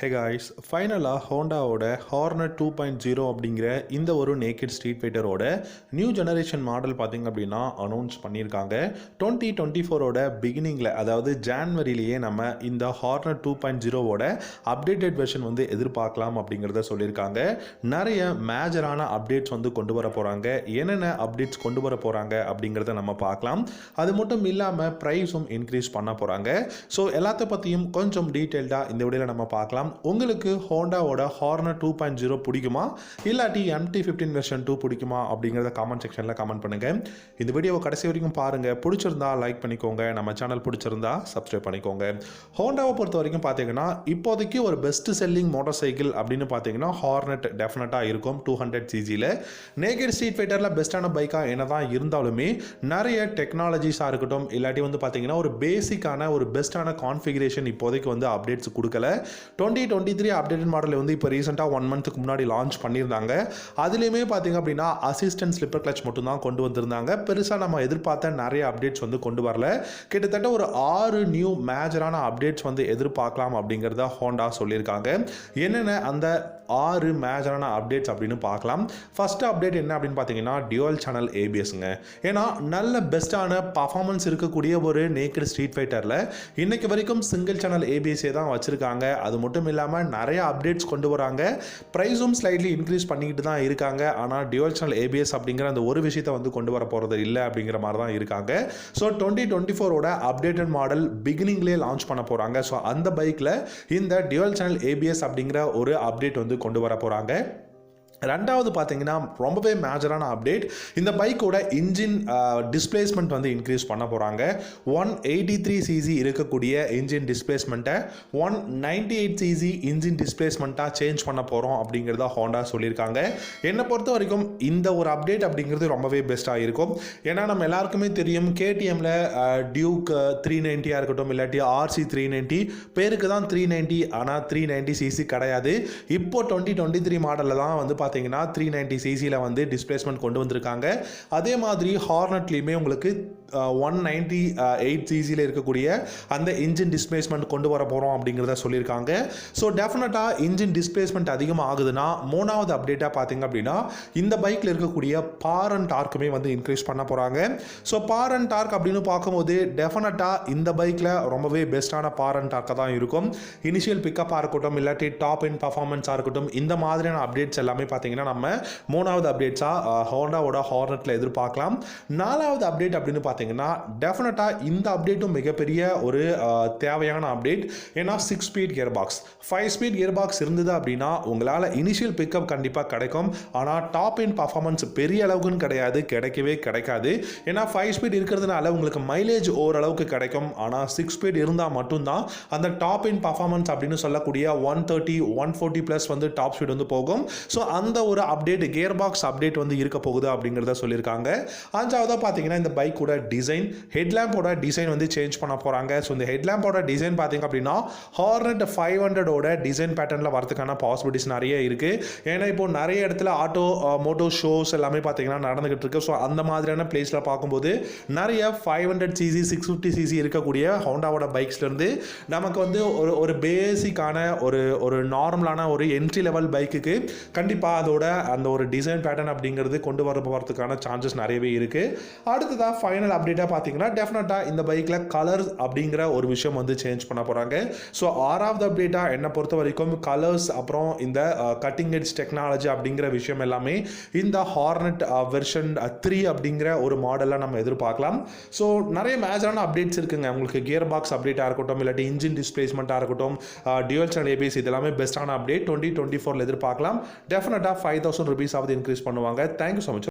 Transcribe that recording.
Hey guys, ஃபைனலாக ஹோண்டாவோட hornet 2.0 அப்படிங்கிற இந்த ஒரு நேக்கட் ஸ்ட்ரீட் ஃபைட்டரோட நியூ ஜெனரேஷன் மாடல் பார்த்திங்க அப்படின்னா அனௌன்ஸ் பண்ணியிருக்காங்க. 2024ஓட பிகினிங்கில், அதாவது ஜான்வரியிலேயே நம்ம இந்த ஹார்னட் 2.0ஓட அப்டேட்டட் வெர்ஷன் வந்து எதிர்பார்க்கலாம் அப்படிங்கிறத சொல்லியிருக்காங்க. நிறைய மேஜரான அப்டேட்ஸ் வந்து கொண்டு வர போகிறாங்க. என்னென்ன அப்டேட்ஸ் கொண்டு வர போகிறாங்க அப்படிங்கிறத நம்ம பார்க்கலாம். அது மட்டும் இல்லாமல் ப்ரைஸும் இன்க்ரீஸ் பண்ண போகிறாங்க. ஸோ எல்லாத்த பற்றியும் கொஞ்சம் டீட்டெயில்டாக இந்த வீடியோவில் நம்ம பார்க்கலாம். உங்களுக்கு ஹோண்டாவோட ஹார்னட் 2.0 பிடிக்குமா, இல்லாட்டி MT-15 வெர்ஷன் 2 பிடிக்குமா அப்படிங்கிறத கமெண்ட் செக்ஷனில் கமெண்ட் பண்ணுங்கள். இந்த வீடியோவை கடைசி வரைக்கும் பாருங்கள். பிடிச்சிருந்தா லைக் பண்ணிக்கோங்க, நம்ம சேனல் பிடிச்சிருந்தா சப்ஸ்கிரைப் பண்ணிக்கோங்க. ஹோண்டாவை பொறுத்த வரைக்கும் பார்த்தீங்கன்னா இப்போதைக்கு ஒரு பெஸ்ட் செல்லிங் மோட்டார் சைக்கிள் அப்படின்னு பார்த்தீங்கன்னா ஹார்னட் டெஃபினட்டாக இருக்கும். 200cc நேக்கட் ஸ்ட்ரீட் ஃபைட்டரில் பெஸ்ட்டான பைக்காக என்ன தான் இருந்தாலுமே நிறைய டெக்னாலஜிஸாக இருக்கட்டும், இல்லாட்டி வந்து பார்த்தீங்கன்னா ஒரு பேசிக்கான ஒரு பெஸ்ட்டான கான்ஃபிகரேஷன் இப்போதைக்கு வந்து அப்டேட்ஸ் கொடுக்கல. 2023 அப்டேட்டட் மாடல் வந்து இப்போ ரீசெண்டாக 1 மந்த்துக்கு முன்னாடி லான்ச் பண்ணியிருந்தாங்க. அதுலேயுமே பார்த்தீங்க அப்படின்னா அசிஸ்டன்ட் ஸ்லிப்பர் கிளச் மட்டும் தான் கொண்டு வந்திருந்தாங்க. பெருசாக நம்ம எதிர்பார்த்த நிறைய அப்டேட்ஸ் வந்து கொண்டு வரல. கிட்டத்தட்ட ஒரு 6 நியூ மேஜரான அப்டேட்ஸ் வந்து எதிர்பார்க்கலாம் அப்படிங்கிறத ஹோண்டா சொல்லியிருக்காங்க. என்னென்ன அந்த 6 மேஜரான அப்டேட்ஸ் அப்படின்னு பார்க்கலாம். ஃபர்ஸ்ட் அப்டேட் என்ன அப்படின்னு பார்த்தீங்கன்னா டியூவல் சேனல் ஏபிஎஸ்ங்க. ஏன்னா நல்ல பெஸ்ட்டான பர்ஃபார்மன்ஸ் இருக்கக்கூடிய ஒரு நேக்கட் ஸ்ட்ரீட் ஃபைட்டரில் இன்னைக்கு வரைக்கும் சிங்கிள் சேனல் ஏபிஎஸ்ஸே தான் வச்சுருக்காங்க. அது மட்டும் இல்லாமல் நிறைய அப்டேட்ஸ் கொண்டு வராங்க. ப்ரைஸும் ஸ்லைட்லி இன்க்ரீஸ் பண்ணிக்கிட்டு தான் இருக்காங்க. ஆனால் டியூவல் சேனல் ஏபிஎஸ் அப்படிங்கிற அந்த ஒரு விஷயத்தை வந்து கொண்டு வர போகிறது இல்லை அப்படிங்கிற மாதிரி தான் இருக்காங்க. ஸோ 2024ஓட அப்டேட்டட் மாடல் பிகினிங்லேயே லான்ச் பண்ண போகிறாங்க. ஸோ அந்த பைக்கில் இந்த டியூவல் சேனல் ஏபிஎஸ் அப்படிங்கிற ஒரு அப்டேட் வந்து கொண்டு வர போகிறாங்க. ரெண்டாவது பார்த்தீங்கன்னா ரொம்பவே மேஜரான அப்டேட், இந்த பைக்கோட இன்ஜின் டிஸ்பிளேஸ்மெண்ட் வந்து இன்க்ரீஸ் பண்ண போகிறாங்க. 183cc இருக்கக்கூடிய இன்ஜின் டிஸ்பிளேஸ்மெண்ட்டை 198cc இன்ஜின் டிஸ்பிளேஸ்மெண்ட்டாக சேஞ்ச் பண்ண போகிறோம் அப்படிங்கிறத ஹோண்டா சொல்லியிருக்காங்க. என்னை பொறுத்த வரைக்கும் இந்த ஒரு அப்டேட் அப்படிங்கிறது ரொம்பவே பெஸ்ட்டாக இருக்கும். ஏன்னா நம்ம எல்லாருக்குமே தெரியும் KTMல டியூக் 390 இருக்கட்டும், இல்லாட்டி RC 390, பேருக்கு தான் 390, ஆனால் 390cc கிடையாது. இப்போ 2023 மாடலில் தான் வந்து பார்த்தீங்கன்னா 390cc வந்து டிஸ்பிளேஸ்மெண்ட் கொண்டு வந்திருக்காங்க. அதே மாதிரி ஹார்னட்லேயுமே உங்களுக்கு 198cc இருக்கக்கூடிய அந்த இன்ஜின் டிஸ்பிளேஸ்மெண்ட் கொண்டு வர போகிறோம் அப்படிங்கிறத சொல்லியிருக்காங்க. ஸோ டெஃபினட்டாக இன்ஜின் டிஸ்பிளேஸ்மெண்ட் அதிகமாக ஆகுதுன்னா மூணாவது அப்டேட்டாக பார்த்தீங்க அப்படின்னா இந்த பைக்கில் இருக்கக்கூடிய பார் அண்ட் டார்க்குமே வந்து இன்க்ரீஸ் பண்ண போகிறாங்க. ஸோ பார் அண்ட் டார்க் அப்படின்னு பார்க்கும்போது டெஃபினட்டாக இந்த பைக்கில் ரொம்பவே பெஸ்ட்டான பார் அண்ட் டார்க்காக தான் இருக்கும். இனிஷியல் பிக்கப்பாக இருக்கட்டும், இல்லாட்டி டாப் இன் பர்ஃபார்மன்ஸாக இருக்கட்டும், இந்த மாதிரியான அப்டேட்ஸ் எல்லாமே பார்த்தீங்கன்னா நம்ம மூணாவது அப்டேட்ஸாக ஹோண்டாவோட ஹார்னட்டில் எதிர்பார்க்கலாம். நாலாவது அப்டேட் அப்படின்னு பார்த்தீங்கன்னா டெஃபினட்டாக இந்த அப்டேட்டும் மிகப்பெரிய ஒரு தேவையான அப்டேட். ஏன்னா 6 speed gear box, 5 speed gear box இருந்தது அப்படின்னா உங்களால் இனிஷியல் பிக்கப் கண்டிப்பாக கிடைக்கும். ஆனால் டாப் இன் பர்ஃபார்மன்ஸ் பெரிய அளவுக்குன்னு கிடையாது, கிடைக்கவே கிடைக்காது. ஏன்னா 5 ஸ்பீட் இருக்கிறதுனால உங்களுக்கு மைலேஜ் ஓரளவுக்கு கிடைக்கும். ஆனால் 6 ஸ்பீட் இருந்தால் மட்டும்தான் அந்த டாப் இன் பர்ஃபார்மன்ஸ் அப்படின்னு சொல்லக்கூடிய 130 140 ப்ளஸ் வந்து டாப் ஸ்பீட் வந்து போகும். ஸோ அந்த ஒரு அப்டேட், கியர் பாக்ஸ் அப்டேட் வந்து இருக்க போகுது அப்படிங்கிறத சொல்லியிருக்காங்க. அஞ்சாவதாக பார்த்தீங்கன்னா இந்த பைக்கோட டிசைன், ஹெட்லாம்போட டிசைன் வந்து சேஞ்ச் பண்ண போகிறாங்க. ஸோ இந்த ஹெட்லாம்போட டிசைன் பார்த்தீங்க அப்படின்னா ஹார்னட் 500ஓட டிசைன் பேட்டர்னில் வரதுக்கான பாசிபிலிட்டிஸ் நிறைய இருக்குது. ஏன்னா இப்போ நிறைய இடத்துல மோட்டோ ஷோஸ் எல்லாமே பார்த்தீங்கன்னா நடந்துகிட்டு இருக்கு. ஸோ அந்த மாதிரியான பிளேஸில் பார்க்கும்போது நிறைய 500cc 650cc இருக்கக்கூடிய ஹோண்டாவோட பைக்ஸ்லேருந்து நமக்கு வந்து ஒரு பேசிக்கான ஒரு நார்மலான ஒரு என்ட்ரி லெவல் பைக்குக்கு கண்டிப்பாக அதோட அந்த ஒரு டிசைன் பேட்டர்ன் அப்படிங்கிறது கொண்டு வர போகிறதுக்கான சான்சஸ் நிறையவே இருக்குது. அடுத்ததாக ஃபைனல் அப்டேட்டாக பார்த்தீங்கன்னா டெஃபினட்டாக இந்த பைக்கில் கலர்ஸ் அப்படிங்கிற ஒரு விஷயம் வந்து சேஞ்ச் பண்ண போகிறாங்க. ஸோ ஆறாவது அப்டேட்டாக என்னை பொறுத்த வரைக்கும் கலர்ஸ், அப்புறம் இந்த கட்டிங் எட்ஜ் டெக்னாலஜி அப்படிங்கிற விஷயம் எல்லாமே இந்த ஹார்னட் வெர்ஷன் 3 அப்படிங்கிற ஒரு மாடலில் நம்ம எதிர்பார்க்கலாம். ஸோ நிறைய மேஜரான அப்டேட்ஸ் இருக்குங்க. உங்களுக்கு கியர் பாக்ஸ் அப்டேட்டாக இருக்கட்டும், இல்லாட்டி இன்ஜின் டிஸ்பிளேஸ்மெண்ட்டாக இருக்கட்டும், டியூவல் சேனல் ஏபிஎஸ், இது எல்லாமே பெஸ்ட்டான அப்டேட் 2024 எதிர்பார்க்கலாம். டெஃபினட்டாக 5000 rupees ஆவது இன்க்ரீஸ் பண்ணுவாங்க. Thank you so much.